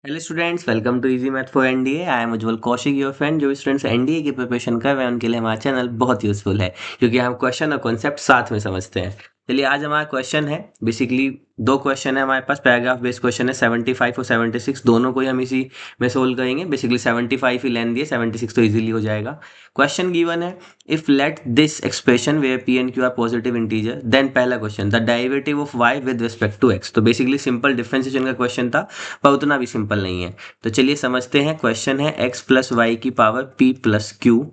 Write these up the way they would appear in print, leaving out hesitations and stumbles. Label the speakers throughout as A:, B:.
A: Hello students, welcome to easy math for NDA. I am Ujjwal Kaushik, your friend. जो भी students NDA की preparation कर रहे हैं उनके लिए हमारा चैनल बहुत यूजफुल है, क्योंकि हम क्वेश्चन और कॉन्सेप्ट साथ में समझते हैं। चलिए, आज हमारा क्वेश्चन है बेसिकली दो क्वेश्चन है हमारे पास। पैराग्राफ बेस्ड क्वेश्चन है 75 और 76, दोनों को ही हम इसी में सोल्व करेंगे। बेसिकली 75 ही लेंथ दिए, 76 तो इजीली हो जाएगा। क्वेश्चन गिवन है, if let this expression where P and Q are positive integer, then पहला question the derivative of Y with respect to X. तो बेसिकली सिंपल डिफरेंशिएशन का क्वेश्चन था, पर उतना भी सिंपल नहीं है। तो चलिए समझते हैं। क्वेश्चन है x प्लस वाई की power p plus Q,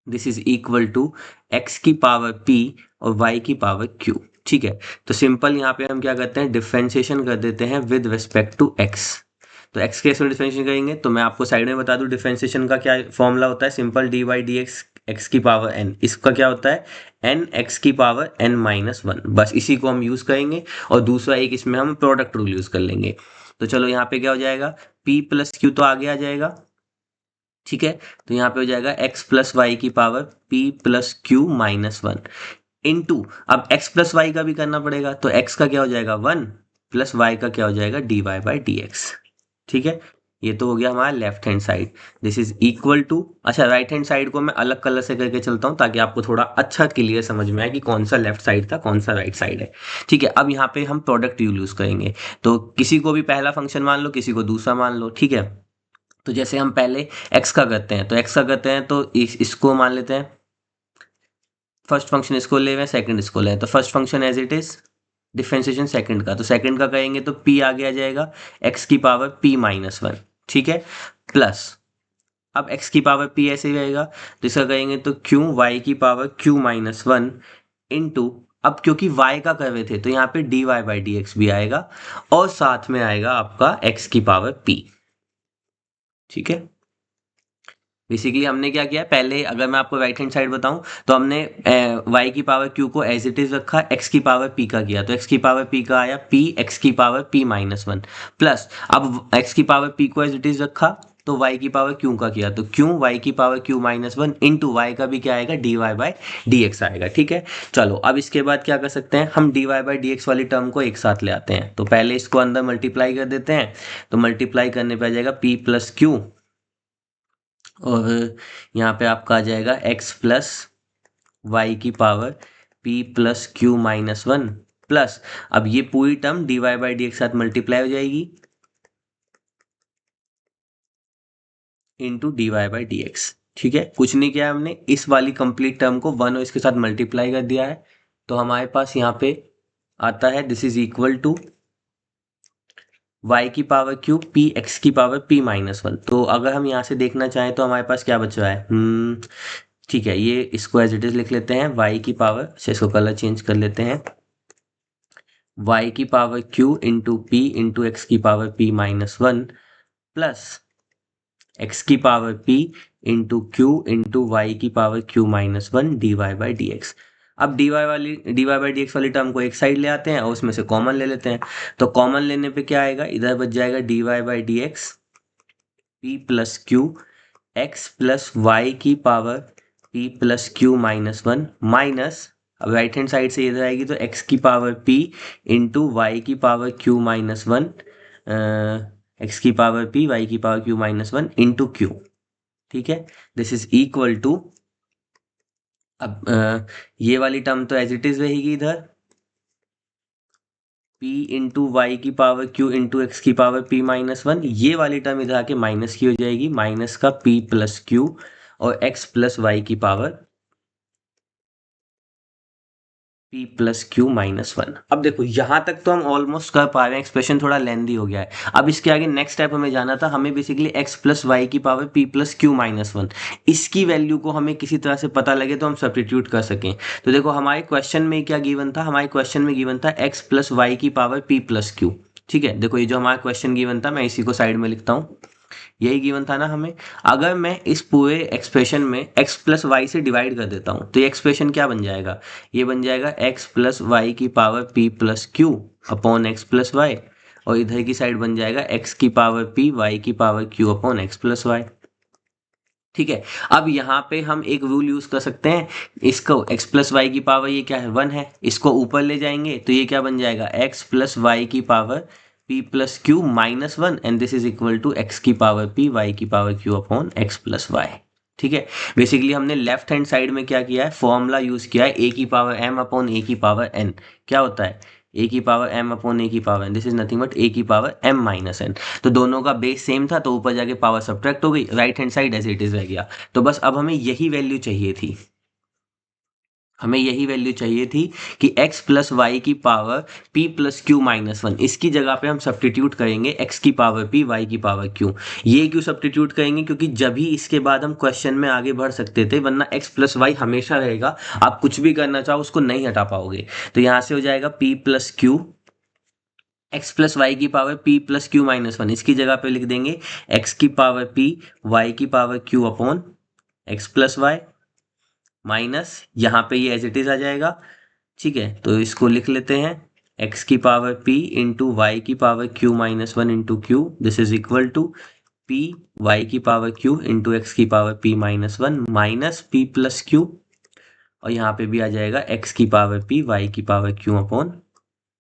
A: this is equal to x की पावर p और y की पावर q। ठीक है, तो सिंपल यहाँ पे हम क्या करते हैं, डिफरेंशिएशन कर देते हैं विद रिस्पेक्ट टू x। तो x के में डिफरेंशिएशन करेंगे, तो मैं आपको साइड में बता दूं डिफरेंशिएशन का क्या फॉर्मूला होता है। Simple D Y D X, X की पावर n, इसका क्या होता है n x की पावर n माइनस वन। बस इसी को हम यूज करेंगे, और दूसरा एक इसमें हम प्रोडक्ट रूल यूज कर लेंगे। तो चलो यहाँ पे क्या हो जाएगा, p प्लस क्यू तो आगे आ जाएगा। ठीक है, तो यहाँ पे हो जाएगा x प्लस वाई की power p plus Q minus one into, अब x प्लस वाई का भी करना पड़ेगा, तो x का क्या हो जाएगा 1 प्लस y का क्या हो जाएगा dy बाई डी एक्स। ठीक है, ये तो हो गया हमारा left hand side. This is equal to, अच्छा राइट हैंड साइड को मैं अलग कलर से करके चलता हूँ, ताकि आपको थोड़ा अच्छा क्लियर समझ में आए कि कौन सा लेफ्ट साइड था कौन सा राइट साइड है। ठीक है, अब यहाँ पे हम प्रोडक्ट यूज करेंगे। तो किसी को भी पहला फंक्शन मान लो, किसी को दूसरा मान लो। ठीक है, तो जैसे हम पहले x का करते हैं, तो x का करते हैं तो इसको मान लेते हैं। फर्स्ट फंक्शन इसको ले रहे हैं, सेकंड इसको ले, तो first function as it is differentiation second का, तो सेकंड का करेंगे तो p आगे आ जाएगा x की पावर p माइनस वन। ठीक है, प्लस अब x की पावर p ऐसे ही रहेगा, तो इसका करेंगे तो q y की power q minus one into, अब क्योंकि y का कर रहे थे तो यहाँ पे dy बाई डी एक्स भी आएगा, और साथ में आएगा आपका x की पावर p। ठीक है, बेसिकली हमने क्या किया, पहले अगर मैं आपको राइट हैंड साइड बताऊं, तो हमने y की पावर q को एज इट इज रखा, x की पावर p का किया, तो x की पावर p का आया p x की power p minus one, plus अब x की पावर p को एज इट इज रखा, तो y की पावर q का किया, तो q y की power q minus one into y का भी क्या आएगा dy बाई डी एक्स आएगा। ठीक है, चलो अब इसके बाद क्या कर सकते हैं, हम dy बाई डी एक्स वाली टर्म को एक साथ ले आते हैं। तो पहले इसको अंदर मल्टीप्लाई कर देते हैं, तो मल्टीप्लाई करने पे आ जाएगा p प्लस क्यू, और यहाँ पे आपका आ जाएगा x प्लस वाई की power p plus Q minus one, plus अब ये पूरी term dy by D x साथ मल्टीप्लाई हो जाएगी into dy by D X. ठीक है, कुछ नहीं किया हमने, इस वाली कंप्लीट टर्म को वन और इसके साथ मल्टीप्लाई कर दिया है, तो हमारे पास यहाँ पे आता है this is equal to y की पावर क्यू p x की पावर p माइनस वन। तो अगर हम यहाँ से देखना चाहें तो हमारे पास क्या बच रहा है, ठीक है, ये इसको एज इट इज लिख लेते हैं y की पावर से, इसको कलर चेंज कर लेते हैं, y की power q into P into X की power p minus one, plus x की power p into Q into Y की power q minus one D Y by D X. अब dy बाई डी एक्स वाली term को एक side ले आते हैं और उसमें से कॉमन ले लेते हैं। तो कॉमन लेने पे क्या आएगा, इधर बच जाएगा dy by D X P plus Q X plus Y की power p plus Q minus one, minus अब राइट हैंड साइड से इधर आएगी तो x की पावर p इंटू वाई की power q minus one, X की पावर p वाई की power q minus one into Q. ठीक है, दिस इज इक्वल टू, अब ये वाली टर्म तो एज इट इज रहेगी इधर, p इंटू वाई की पावर q इंटू एक्स की पावर p माइनस वन, ये वाली टर्म इधर आके माइनस की हो जाएगी, माइनस का p प्लस क्यू और x प्लस वाई की power p plus Q minus one. अब देखो यहाँ तक तो हम ऑलमोस्ट कर पा रहे हैं, एक्सप्रेशन थोड़ा लेंदी हो गया है। अब इसके आगे नेक्स्ट स्टेप हमें जाना था, हमें बेसिकली x प्लस वाई की power p plus Q minus one, इसकी वैल्यू को हमें किसी तरह से पता लगे तो हम सब्स्टिट्यूट कर सकें। तो देखो हमारे क्वेश्चन में क्या गिवन था, हमारे क्वेश्चन में गिवन था x प्लस वाई की पावर p प्लस क्यू। ठीक है, देखो ये जो हमारा क्वेश्चन गिवन था, मैं इसी को साइड में लिखता हूँ, यही गिवन था ना हमें। अगर मैं इस पूरे एक्सप्रेशन में x प्लस वाई से डिवाइड कर देता हूँ, तो ये एक्सप्रेशन क्या बन जाएगा, ये बन जाएगा x प्लस वाई की power p plus Q upon X plus Y, और इधर की साइड बन जाएगा x की पावर p वाई की power q upon X plus Y. ठीक है, अब यहाँ पे हम एक रूल यूज कर सकते हैं, इसको x प्लस वाई की पावर ये क्या है 1 है, इसको ऊपर ले जाएंगे तो ये क्या बन जाएगा x प्लस वाई की power p plus Q minus one and this is equal to X की पावर p y की power q upon X plus Y. ठीक है, बेसिकली हमने लेफ्ट हैंड साइड में क्या किया है, फॉर्मूला यूज किया है a की पावर m अपॉन a की पावर n। क्या होता है a की पावर m अपॉन a की power n, this is nothing but a की पावर m माइनस n। तो दोनों का बेस सेम था तो ऊपर जाके पावर सब्ट्रैक्ट हो गई, right hand side as it is रह गया। तो बस अब हमें यही वैल्यू चाहिए थी, हमें यही वैल्यू चाहिए थी कि x प्लस वाई की power p plus Q minus one, इसकी जगह पे हम सब्सटीट्यूट करेंगे x की पावर p y की पावर q। ये क्यों सब्सटीट्यूट करेंगे, क्योंकि जब ही इसके बाद हम क्वेश्चन में आगे बढ़ सकते थे, वरना x प्लस वाई हमेशा रहेगा, आप कुछ भी करना चाहो उसको नहीं हटा पाओगे। तो यहाँ से हो जाएगा p plus Q, X plus Y की power p plus Q minus one, इसकी जगह पे लिख देंगे x की पावर p y की power q upon X plus Y minus यहाँ पे ये एज इट इज आ जाएगा। ठीक है, तो इसको लिख लेते हैं x की पावर p इंटू वाई की power q minus one into Q, this is equal to p y की पावर q इंटू एक्स की power p minus one minus p plus q, और यहाँ पे भी आ जाएगा x की पावर p y की power q upon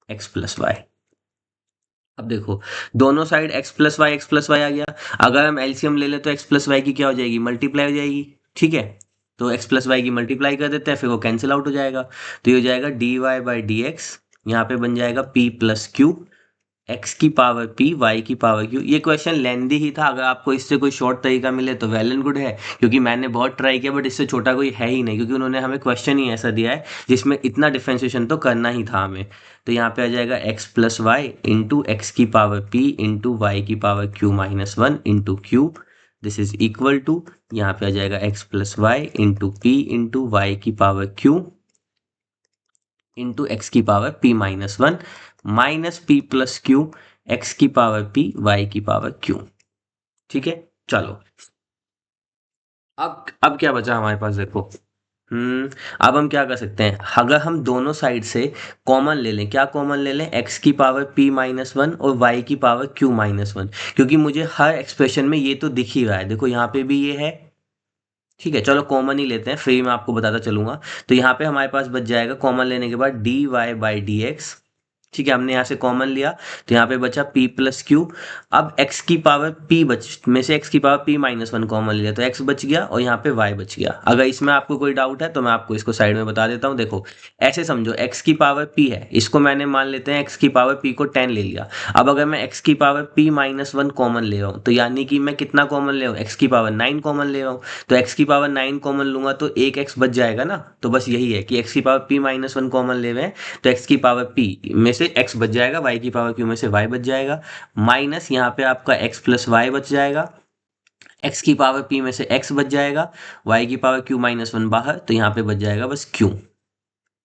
A: X plus Y. अब देखो दोनों साइड x प्लस वाई आ गया, अगर हम एलसीएम ले लें तो x प्लस वाई की क्या हो जाएगी, मल्टीप्लाई हो जाएगी। ठीक है, तो x प्लस वाई की मल्टीप्लाई कर देते हैं, फिर वो कैंसिल आउट हो जाएगा। तो ये हो जाएगा D Y by D X, यहाँ पे बन जाएगा p प्लस क्यू, एक्स की पावर p y की पावर q। ये क्वेश्चन लेंदी ही था, अगर आपको इससे कोई शॉर्ट तरीका मिले तो वेल एंड गुड है, क्योंकि मैंने बहुत ट्राई किया बट इससे छोटा कोई है ही नहीं, क्योंकि उन्होंने हमें क्वेश्चन ही ऐसा दिया है जिसमें इतना डिफ्रेंशिएशन तो करना ही था हमें। तो यहाँ पे आ जाएगा x plus Y into X की पावर p इंटू वाई की power q minus one into Q, this is equal to, यहाँ पे आ जाएगा x plus Y into p into Y की पावर q इंटू एक्स की power p minus one minus p plus Q X की power p y की power q। ठीक है, चलो अब क्या बचा हमारे पास, देखो अब हम क्या कर सकते हैं, अगर हम दोनों साइड से कॉमन ले लें, क्या कॉमन ले लें, x की पावर p माइनस वन और y की पावर q माइनस वन, क्योंकि मुझे हर एक्सप्रेशन में ये तो दिख ही रहा है, देखो यहाँ पे भी ये है। ठीक है, चलो कॉमन ही लेते हैं, फिर मैं आपको बताता चलूंगा। तो यहाँ पे हमारे पास बच जाएगा कॉमन लेने के बाद D Y by D X. ठीक है, हमने यहाँ से कॉमन लिया तो यहाँ पे बचा p प्लस क्यू। अब x की पावर p बच में से x की power p minus one common लिया तो x बच गया और यहाँ पे y बच गया। अगर इसमें आपको कोई डाउट है तो मैं आपको इसको साइड में बता देता हूँ। देखो ऐसे समझो, x की पावर p है, इसको मैंने मान लेते हैं x की पावर p को 10 ले लिया। अब अगर मैं x की power p minus one common ले रहा हूँ तो यानी कि मैं कितना कॉमन ले रहा हूँ, x की पावर 9 कॉमन ले रहा हूँ। तो x की पावर 9 कॉमन लूंगा तो एक x बच जाएगा ना। तो बस यही है कि x की power p minus one common ले रहे हैं तो x की पावर p में से x बच जाएगा, y की पावर q में से y बच जाएगा, माइनस यहाँ पे आपका x प्लस वाई बच जाएगा, x की पावर p में से x बच जाएगा, y की पावर q माइनस वन बाहर, तो यहाँ पे बच जाएगा बस q।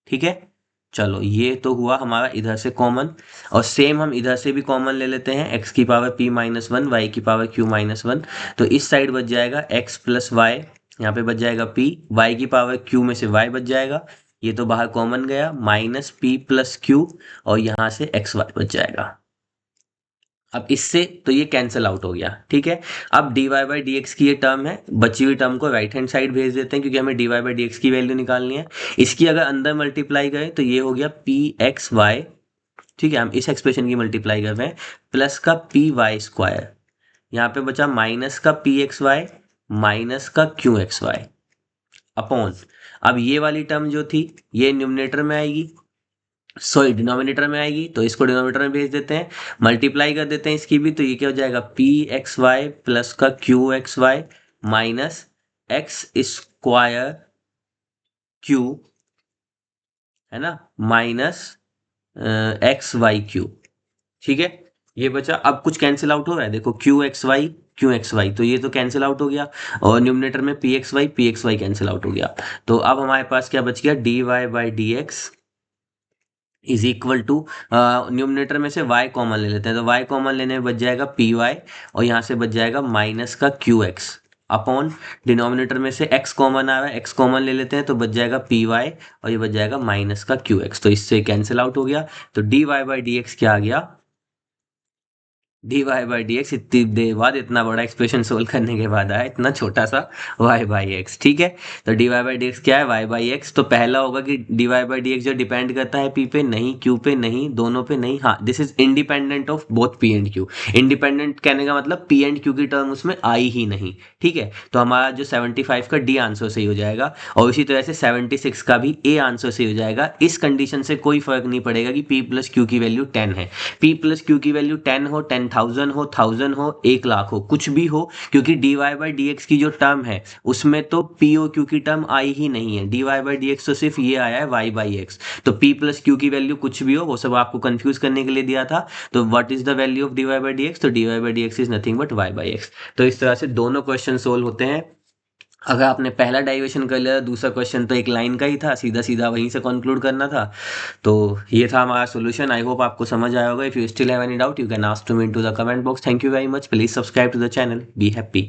A: ठीक है, चलो ये तो हुआ हमारा इधर से कॉमन, और सेम हम इधर से भी कॉमन ले लेते हैं, x की power p minus one Y की पावर q माइनस वन। तो इस साइड बच जाएगा x प्लस वाई, यहाँ पे बच जाएगा p, y की पावर q में से y बच जाएगा, ये तो बाहर कॉमन गया, माइनस p प्लस q, और यहाँ से एक्स वाई बच जाएगा। अब इससे तो ये कैंसिल आउट हो गया। ठीक है, अब D Y by D X की ये टर्म है, बची हुई टर्म को राइट हैंड साइड भेज देते हैं क्योंकि हमें D Y by D X की वैल्यू निकालनी है। इसकी अगर अंदर मल्टीप्लाई करें तो ये हो गया पी एक्स वाई। ठीक है, हम इस एक्सप्रेशन की मल्टीप्लाई कर रहे हैं, प्लस का पी वाई स्क्वायर, यहाँ पे बचा माइनस का पी एक्स वाई माइनस का क्यू एक्स वाई अपॉन, अब ये वाली टर्म जो थी ये न्यूमरेटर में आएगी, सॉरी डिनोमिनेटर में आएगी, तो इसको डिनोमिनेटर में भेज देते हैं, मल्टीप्लाई कर देते हैं इसकी भी, तो ये क्या हो जाएगा पी एक्स वाई प्लस का Q X Y minus X square Q, है ना, माइनस एक्स वाई क्यू। ठीक है, ये बचा, अब कुछ कैंसिल आउट हो रहा है, देखो क्यू एक्स वाई तो ये तो कैंसिल आउट हो गया, और न्यूमरेटर में P X Y cancel out हो गया। तो अब हमारे पास क्या बच गया, D Y by D X is equal to, numerator में से y कॉमन ले लेते हैं, तो y कॉमन लेने में बच जाएगा पी वाई, और यहाँ से बच जाएगा माइनस का क्यू एक्स अपॉन, डिनोमिनेटर में से x कॉमन आ रहा है, x कॉमन ले लेते हैं तो बच जाएगा पी वाई, और ये बच जाएगा माइनस का क्यू एक्स, तो इससे कैंसिल आउट हो गया। तो D Y by D X क्या आ गया, D Y by D X इतनी देर बाद इतना बड़ा एक्सप्रेशन सोल्व करने के बाद आया इतना छोटा सा वाई बाई एक्स। ठीक है, तो D Y by D X क्या है, वाई बाई एक्स। तो पहला होगा कि D Y by D X जो डिपेंड करता है पी पे नहीं, क्यू पे नहीं, दोनों पे नहीं। हाँ, this is independent of both P and Q. Independent कहने का मतलब पी एंड क्यू की टर्म उसमें आई ही नहीं। ठीक है, तो हमारा जो 75 का डी आंसर सही हो जाएगा, और इसी तरह से 76 का भी ए आंसर सही हो जाएगा। इस कंडीशन से कोई फर्क नहीं पड़ेगा कि पी प्लस क्यू की वैल्यू 10 है। पी प्लस क्यू की वैल्यू 10 हो, 10,000 हो, 1000 हो, 1,00,000 हो, कुछ भी हो, क्योंकि D Y by D X की जो टर्म है उसमें तो पी ओ क्यू की टर्म आई ही नहीं है। D Y by D X तो सिर्फ ये आया है वाई बाई एक्स। तो पी प्लस क्यू की वैल्यू कुछ भी हो, वो सब आपको कंफ्यूज करने के लिए दिया था। तो what is the value of D Y by D X, तो D Y by D X is nothing but Y by X. तो इस तरह से दोनों क्वेश्चन सोल्व होते हैं। अगर आपने पहला डाइवर्शन कर लिया, दूसरा क्वेश्चन तो एक लाइन का ही था, सीधा सीधा वहीं से कंक्लूड करना था। तो ये था हमारा सॉल्यूशन। आई होप आपको समझ आया होगा। If you still have any doubt you can ask to me into the comment box. Thank you very much. Please subscribe to the channel. Be happy.